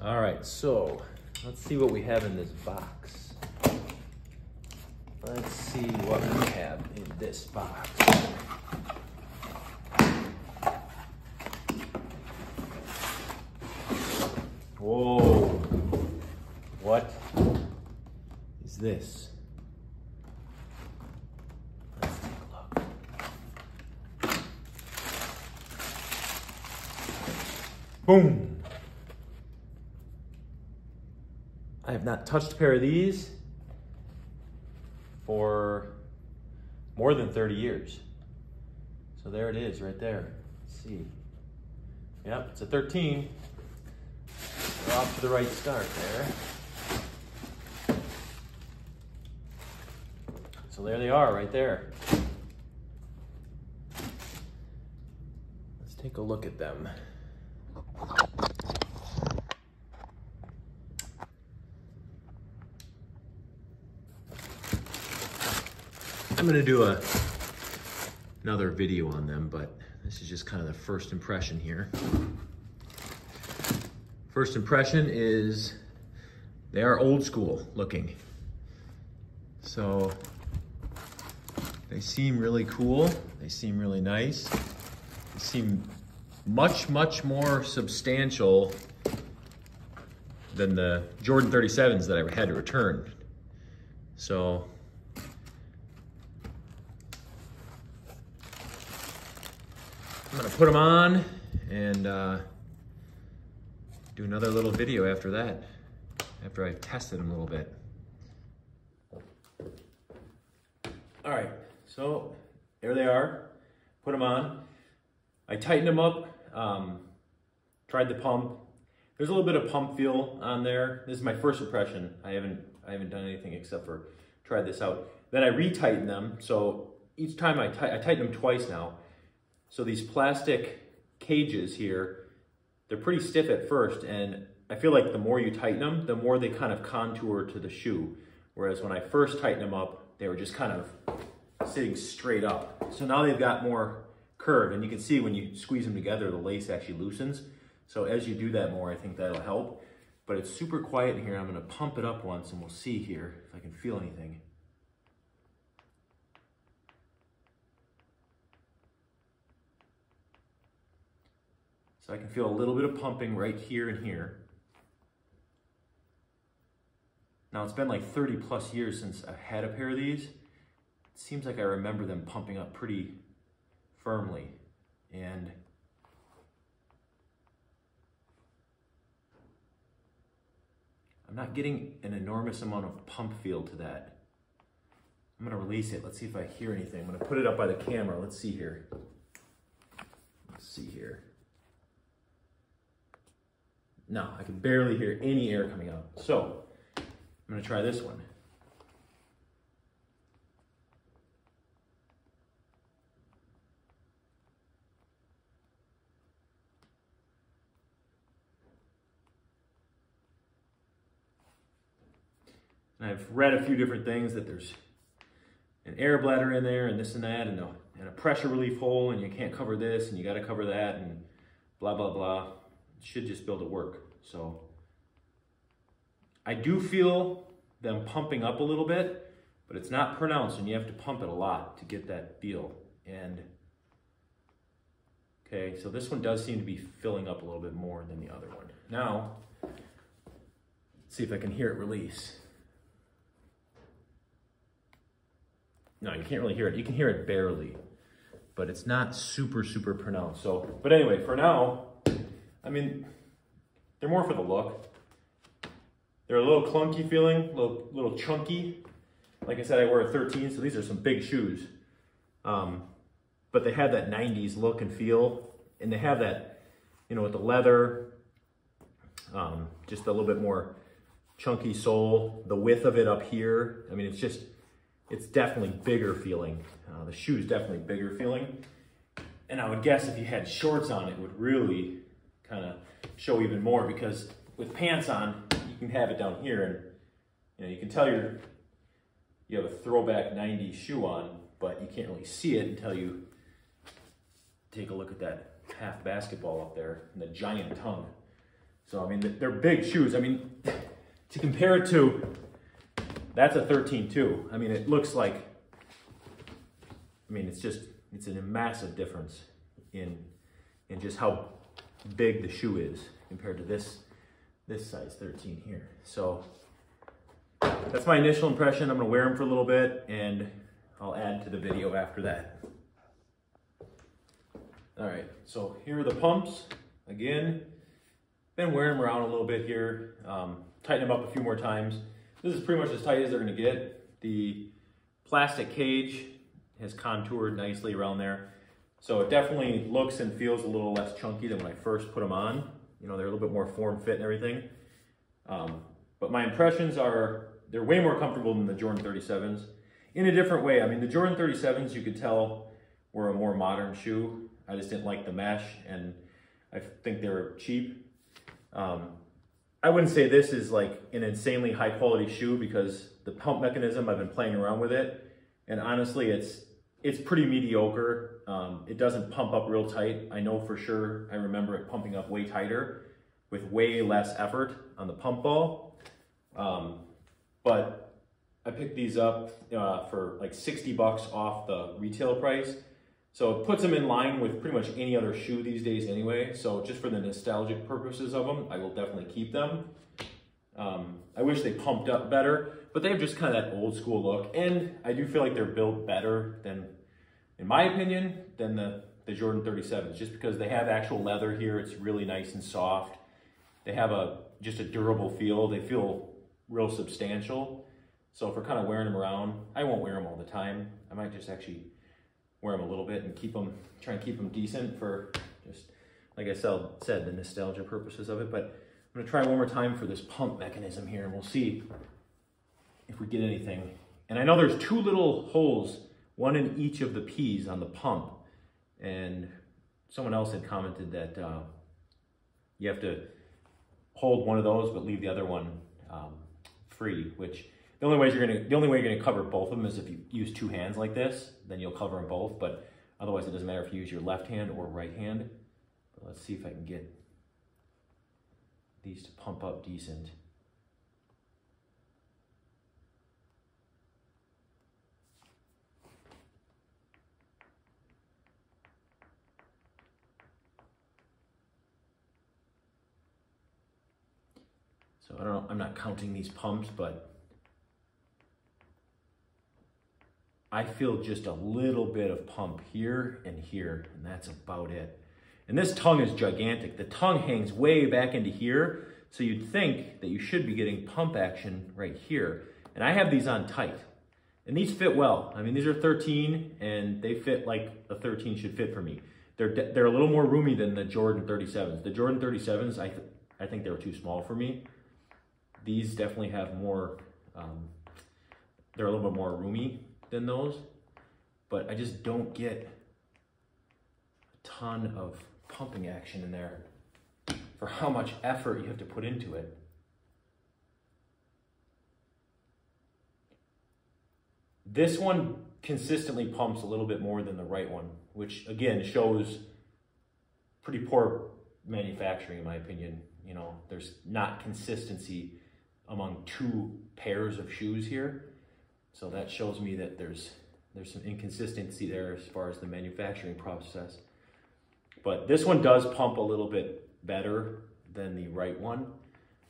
All right, so let's see what we have in this box. Let's see what we have in this box. Whoa, what is this? Let's take a look. Boom. I have not touched a pair of these for more than 30 years. So there it is right there. Let's see. Yep, it's a 13. We're off to the right start there. So there they are right there. Let's take a look at them. I'm gonna do another video on them, but this is just kind of the first impression here. First impression is they are old school looking. So they seem really cool. They seem really nice. They seem much, much more substantial than the Jordan 37s that I had to return. So I'm gonna put them on and do another little video after that, after I've tested them a little bit. All right, so there they are. Put them on. I tightened them up, tried the pump. There's a little bit of pump feel on there. This is my first impression. I haven't done anything except for tried this out. Then I retightened them. So each time I tightened them twice now. So these plastic cages here, they're pretty stiff at first, and I feel like the more you tighten them, the more they kind of contour to the shoe. Whereas when I first tightened them up, they were just kind of sitting straight up. So now they've got more curve, and you can see when you squeeze them together, the lace actually loosens. So as you do that more, I think that'll help. But it's super quiet in here. I'm gonna pump it up once and we'll see here if I can feel anything. So I can feel a little bit of pumping right here and here. Now it's been like 30 plus years since I've had a pair of these. It seems like I remember them pumping up pretty firmly. And I'm not getting an enormous amount of pump feel to that. I'm gonna release it. Let's see if I hear anything. I'm gonna put it up by the camera. Let's see here. Let's see here. No, I can barely hear any air coming out. So I'm gonna try this one. And I've read a few different things that there's an air bladder in there and this and that and a pressure relief hole and you can't cover this and you gotta cover that and blah, blah, blah. It should just be able to work. So I do feel them pumping up a little bit, but it's not pronounced and you have to pump it a lot to get that feel. And okay, so this one does seem to be filling up a little bit more than the other one. Now, let's see if I can hear it release. No, you can't really hear it. You can hear it barely, but it's not super, super pronounced. So, but anyway, for now, I mean, they're more for the look. They're a little clunky feeling, a little chunky. Like I said, I wear a 13, so these are some big shoes. But they have that 90s look and feel, and they have that, you know, with the leather, just a little bit more chunky sole, the width of it up here. I mean, it's definitely bigger feeling. The shoe's definitely bigger feeling. And I would guess if you had shorts on, it would really kind of show even more, because with pants on, you can have it down here and you know, you can tell you have a throwback 90s shoe on, but you can't really see it until you take a look at that half basketball up there and the giant tongue. So, I mean, they're big shoes. I mean, to compare it to, that's a 13 too. I mean, it looks like, I mean, it's a massive difference in just how big the shoe is compared to this size 13 here. So that's my initial impression. I'm gonna wear them for a little bit and I'll add to the video after that. All right, so here are the pumps. Again, been wearing them around a little bit here. Tighten them up a few more times. This is pretty much as tight as they're gonna get. The plastic cage has contoured nicely around there. So it definitely looks and feels a little less chunky than when I first put them on. You know, they're a little bit more form fit and everything. But my impressions are, they're way more comfortable than the Jordan 37s in a different way. I mean, the Jordan 37s, you could tell were a more modern shoe. I just didn't like the mesh and I think they were cheap. I wouldn't say this is like an insanely high quality shoe because the pump mechanism, I've been playing around with it. And honestly, it's pretty mediocre. It doesn't pump up real tight. I know for sure, I remember it pumping up way tighter with way less effort on the pump ball. But I picked these up for like 60 bucks off the retail price. So it puts them in line with pretty much any other shoe these days anyway. So just for the nostalgic purposes of them, I will definitely keep them. I wish they pumped up better, but they have just kind of that old school look. And I do feel like they're built better than, in my opinion, than the Jordan 37s, just because they have actual leather here. It's really nice and soft. They have just a durable feel. They feel real substantial. So if we're kind of wearing them around, I won't wear them all the time. I might just actually wear them a little bit and try and keep them decent for just, like I said, the nostalgia purposes of it. But I'm gonna try one more time for this pump mechanism here and we'll see if we get anything. And I know there's two little holes, one in each of the P's on the pump. And someone else had commented that you have to hold one of those but leave the other one free, which the only way you're gonna cover both of them is if you use two hands like this, then you'll cover them both, but otherwise it doesn't matter if you use your left hand or right hand. But let's see if I can get these to pump up decent. So I don't know, I'm not counting these pumps, but I feel just a little bit of pump here, and that's about it. And this tongue is gigantic. The tongue hangs way back into here, so you'd think that you should be getting pump action right here. And I have these on tight, and these fit well. I mean, these are 13, and they fit like a 13 should fit for me. They're a little more roomy than the Jordan 37s. The Jordan 37s, I think they were too small for me. These definitely have more, they're a little bit more roomy than those, but I just don't get a ton of pumping action in there for how much effort you have to put into it. This one consistently pumps a little bit more than the right one, which again shows pretty poor manufacturing in my opinion. You know, there's not consistency among two pairs of shoes here. So that shows me that there's some inconsistency there as far as the manufacturing process. But this one does pump a little bit better than the right one.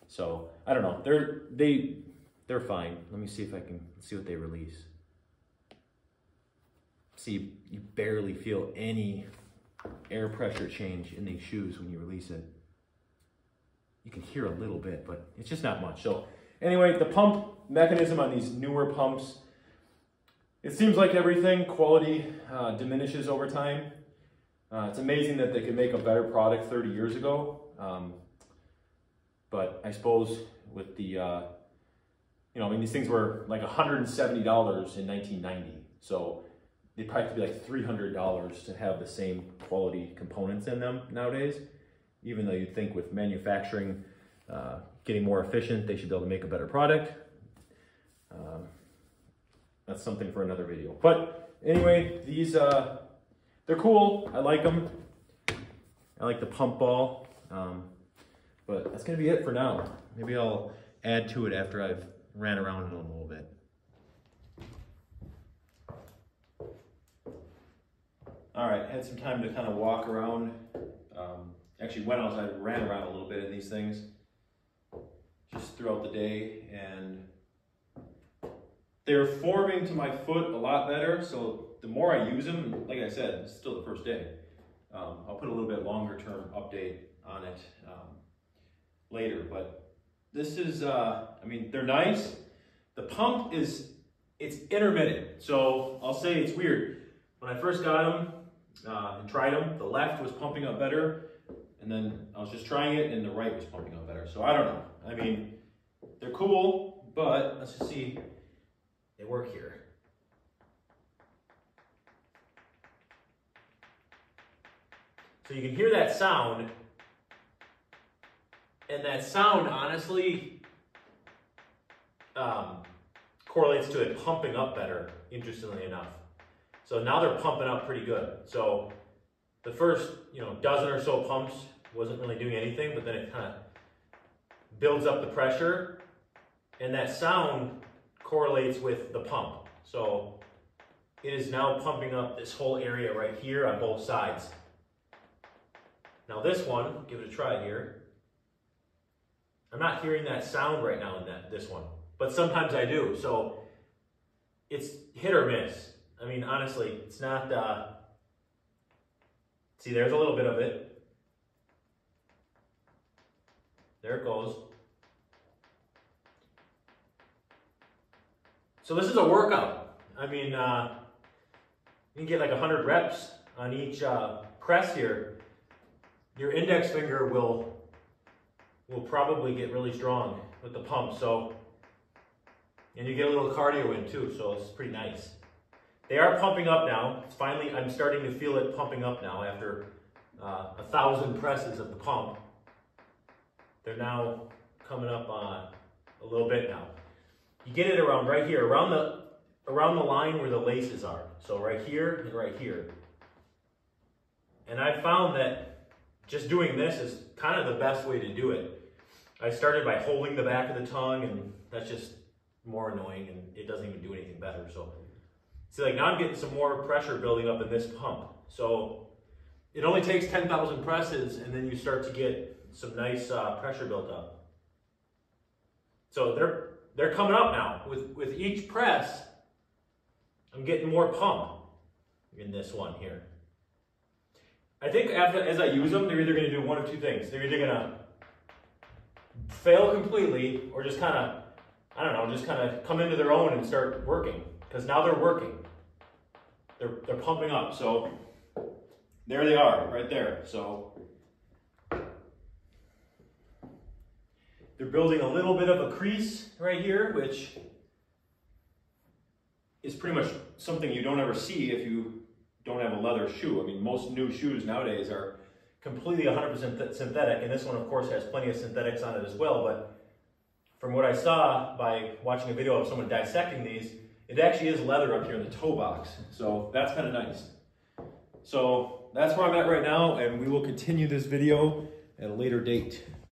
So I don't know, they're fine. Let me see if I can see what they release. See, you barely feel any air pressure change in these shoes when you release it. You can hear a little bit, but it's just not much. So anyway, the pump mechanism on these newer pumps, it seems like everything, quality diminishes over time. It's amazing that they could make a better product 30 years ago. But I suppose with the, I mean, these things were like $170 in 1990. So they'd probably be like $300 to have the same quality components in them nowadays. Even though you'd think with manufacturing getting more efficient, they should be able to make a better product. That's something for another video. But anyway, these, they're cool. I like them. I like the pump ball. But But that's gonna be it for now. Maybe I'll add to it after I've ran around it a little bit. All right, had some time to kind of walk around. Actually went outside, ran around a little bit in these things just throughout the day, and they're forming to my foot a lot better. So the more I use them, like I said, it's still the first day. I'll put a little bit longer term update on it later, but this is, I mean, they're nice. The pump it's intermittent. So I'll say it's weird. When I first got them and tried them, the left was pumping up better. And then I was just trying it and the right was pumping up better. So I don't know. I mean, they're cool, but let's just see. They work here. So you can hear that sound. And that sound, honestly, correlates to it pumping up better, interestingly enough. So now they're pumping up pretty good. So the first, dozen or so pumps wasn't really doing anything, but then it kind of builds up the pressure, and that sound correlates with the pump. So it is now pumping up this whole area right here on both sides. Now this one, give it a try here. I'm not hearing that sound right now in this one, but sometimes I do. So it's hit or miss. I mean, honestly, it's not, see, there's a little bit of it. There it goes. So this is a workout. I mean, you can get like 100 reps on each press here. Your index finger will probably get really strong with the pump. So, and you get a little cardio in too, so it's pretty nice. They are pumping up now. It's finally, I'm starting to feel it pumping up now after 1,000 presses of the pump. They're now coming up a little bit now. You get it around right here, around the line where the laces are. So right here and right here. And I found that just doing this is kind of the best way to do it. I started by holding the back of the tongue, and that's just more annoying, and it doesn't even do anything better. So see, like now I'm getting some more pressure building up in this pump. So it only takes 10,000 presses, and then you start to get some nice pressure built up. So they're coming up now. With each press, I'm getting more pump in this one here. I think as I use them, they're either going to do one of two things. They're either going to fail completely, or just kind of, I don't know, just kind of come into their own and start working. Because now they're working. They're pumping up. So there they are, right there. So they're building a little bit of a crease right here, which is pretty much something you don't ever see if you don't have a leather shoe. I mean, most new shoes nowadays are completely 100% synthetic, and this one, of course, has plenty of synthetics on it as well, but from what I saw by watching a video of someone dissecting these, it actually is leather up here in the toe box, so that's kind of nice. So that's where I'm at right now, and we will continue this video at a later date.